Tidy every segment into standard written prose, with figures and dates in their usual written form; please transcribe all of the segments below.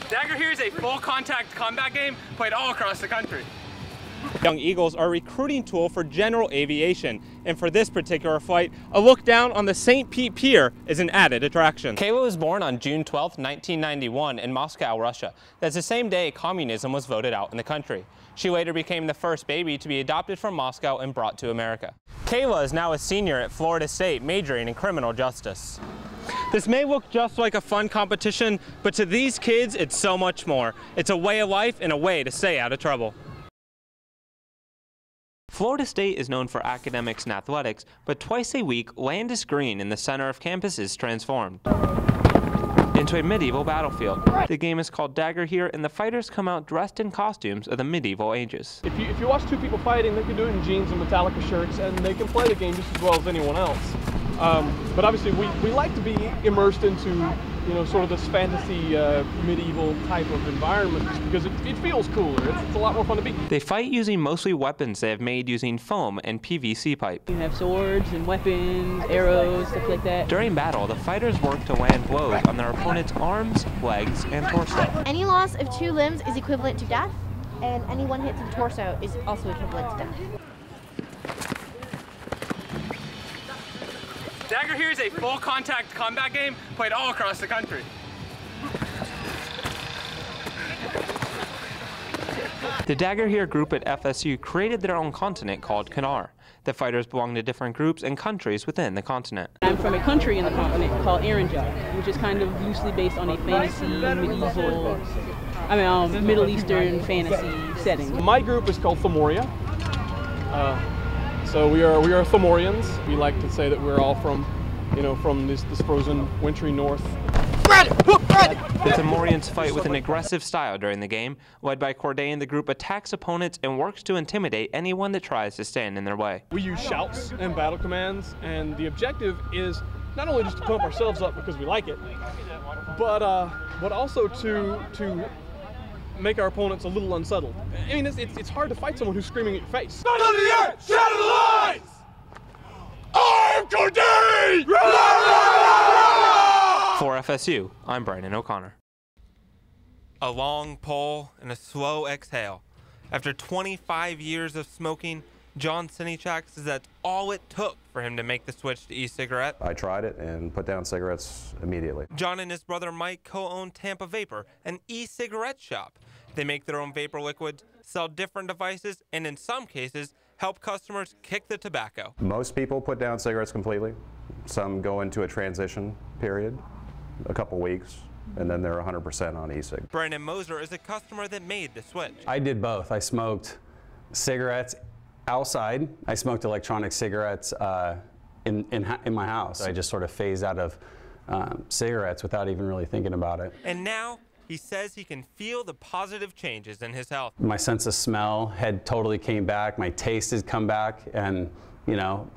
Dagger here is a full contact combat game played all across the country. Young Eagles are a recruiting tool for general aviation, and for this particular flight, a look down on the St. Pete Pier is an added attraction. Kayla was born on June 12, 1991 in Moscow, Russia. That's the same day communism was voted out in the country. She later became the first baby to be adopted from Moscow and brought to America. Kayla is now a senior at Florida State, majoring in criminal justice. This may look just like a fun competition, but to these kids, it's so much more. It's a way of life and a way to stay out of trouble. Florida State is known for academics and athletics, but twice a week, Landis Green in the center of campus is transformed into a medieval battlefield. The game is called Dagger here, and the fighters come out dressed in costumes of the medieval ages. If you watch two people fighting, they can do it in jeans and Metallica shirts, and they can play the game just as well as anyone else. But obviously, we like to be immersed into, you know, sort of this fantasy medieval type of environment just because it feels cooler. It's a lot more fun to be. They fight using mostly weapons they have made using foam and PVC pipe. You have swords and weapons, arrows, stuff like that. During battle, the fighters work to land blows on their opponent's arms, legs, and torso. Any loss of 2 limbs is equivalent to death, and any one hit to the torso is also equivalent to death. Dagger here is a full contact combat game played all across the country. The Dagger Here group at FSU created their own continent called Kanar. The fighters belong to different groups and countries within the continent. I'm from a country in the continent called Aranjak, which is kind of loosely based on a fantasy, Middle Eastern fantasy setting. My group is called Thamoria. So we are Thamorians. We like to say that we're all from, you know, from this frozen, wintry north. The Thamorians fight with an aggressive style during the game. Led by Cordain, the group attacks opponents and works to intimidate anyone that tries to stand in their way. We use shouts and battle commands, and the objective is not only just to pump ourselves up because we like it, but also to make our opponents a little unsettled. I mean, it's hard to fight someone who's screaming at your face. Stand on the earth, shatter the lines! I am Cordain! For FSU, I'm Brandon O'Connor. A long pull and a slow exhale. After 25 years of smoking, John Sinichak says that's all it took for him to make the switch to e-cigarette. I tried it and put down cigarettes immediately. John and his brother Mike co-own Tampa Vapor, an e-cigarette shop. They make their own vapor liquids, sell different devices, and in some cases, help customers kick the tobacco. Most people put down cigarettes completely. Some go into a transition period, a couple weeks, and then they're 100% on e-cig. Brandon Moser is a customer that made the switch. I did both. I smoked cigarettes outside. I smoked electronic cigarettes in my house. I just sort of phased out of cigarettes without even really thinking about it. And now he says he can feel the positive changes in his health. My sense of smell had totally came back. My taste had come back, and you know,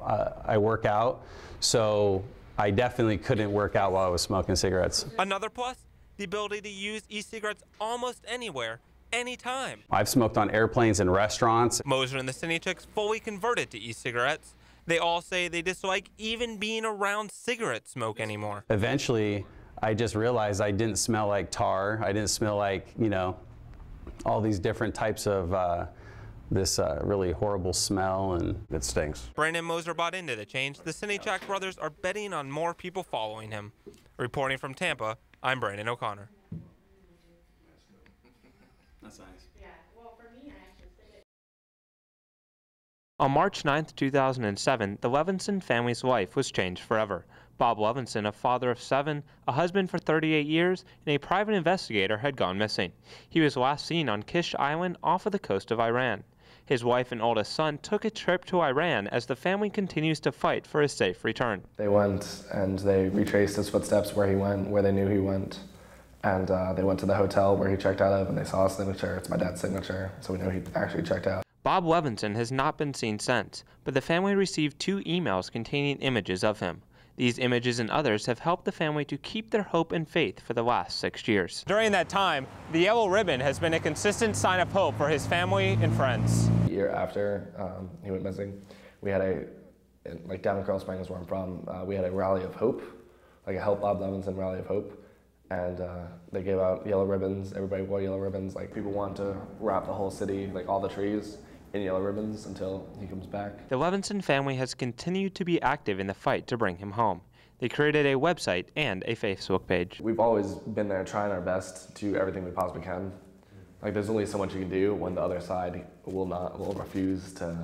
I work out, so I definitely couldn't work out while I was smoking cigarettes. Another plus, the ability to use e-cigarettes almost anywhere, anytime. I've smoked on airplanes and restaurants. Moser and the Sinichaks fully converted to e-cigarettes. They all say they dislike even being around cigarette smoke anymore. Eventually, I just realized I didn't smell like tar. I didn't smell like, you know, all these different types of this really horrible smell, and it stinks. Brandon Moser bought into the change. The Sinichak brothers are betting on more people following him. Reporting from Tampa, I'm Brandon O'Connor. That's nice. Yeah, well, for me, I actually did it. On March 9, 2007, the Levinson family's life was changed forever. Bob Levinson, a father of 7, a husband for 38 years, and a private investigator, had gone missing. He was last seen on Kish Island off of the coast of Iran. His wife and oldest son took a trip to Iran as the family continues to fight for his safe return. They went and they retraced his footsteps where he went, where they knew he went. And they went to the hotel where he checked out of, and they saw a signature. It's my dad's signature, so we knew he actually checked out. Bob Levinson has not been seen since, but the family received 2 emails containing images of him. These images and others have helped the family to keep their hope and faith for the last 6 years. During that time, the yellow ribbon has been a consistent sign of hope for his family and friends. The year after he went missing, we had like down in Coral Springs where I'm from, we had a rally of hope, like a Help Bob Levinson rally of hope. and they gave out yellow ribbons. Everybody wore yellow ribbons. Like, people want to wrap the whole city, like all the trees, in yellow ribbons until he comes back. The Levinson family has continued to be active in the fight to bring him home. They created a website and a Facebook page. We've always been there trying our best to do everything we possibly can. Like, there's only so much you can do when the other side will refuse to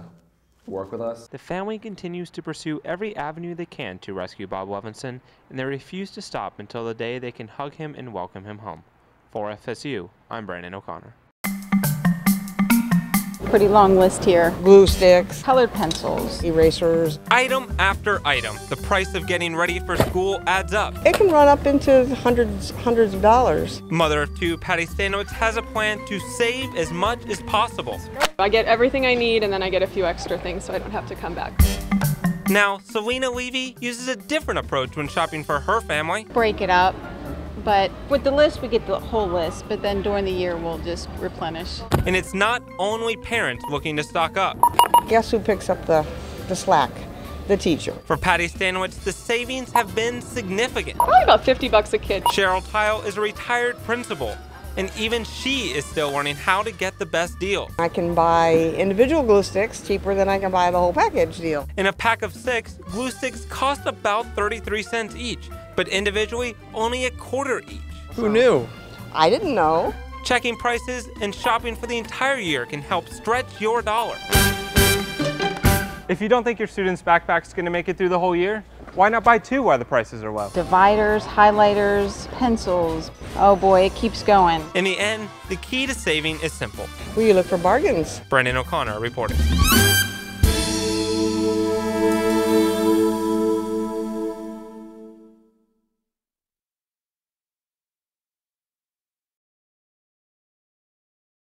work with us. The family continues to pursue every avenue they can to rescue Bob Levinson, and they refuse to stop until the day they can hug him and welcome him home. For FSU, I'm Brandon O'Connor. Pretty long list here. Glue sticks, Colored pencils, erasers. Item after item, the price of getting ready for school adds up. It can run up into hundreds of dollars. Mother of two, Patty Stanowitz, has a plan to save as much as possible. I get everything I need, and then I get a few extra things so I don't have to come back. Now, Selena Levy uses a different approach when shopping for her family. break it up. But with the list, we get the whole list, but then during the year, we'll just replenish. And it's not only parents looking to stock up. Guess who picks up the slack? The teacher. For Patty Stanowitz, the savings have been significant. Probably about $50 a kid. Cheryl Tile is a retired principal, and even she is still learning how to get the best deal. I can buy individual glue sticks cheaper than I can buy the whole package deal. In a pack of 6, glue sticks cost about 33 cents each, but individually, only a quarter each. Who knew? I didn't know. Checking prices and shopping for the entire year can help stretch your dollar. If you don't think your student's backpack's going to make it through the whole year, why not buy 2 while the prices are low? Dividers, highlighters, pencils. Oh boy, it keeps going. In the end, the key to saving is simple. Well, you look for bargains. Brandon O'Connor reporting.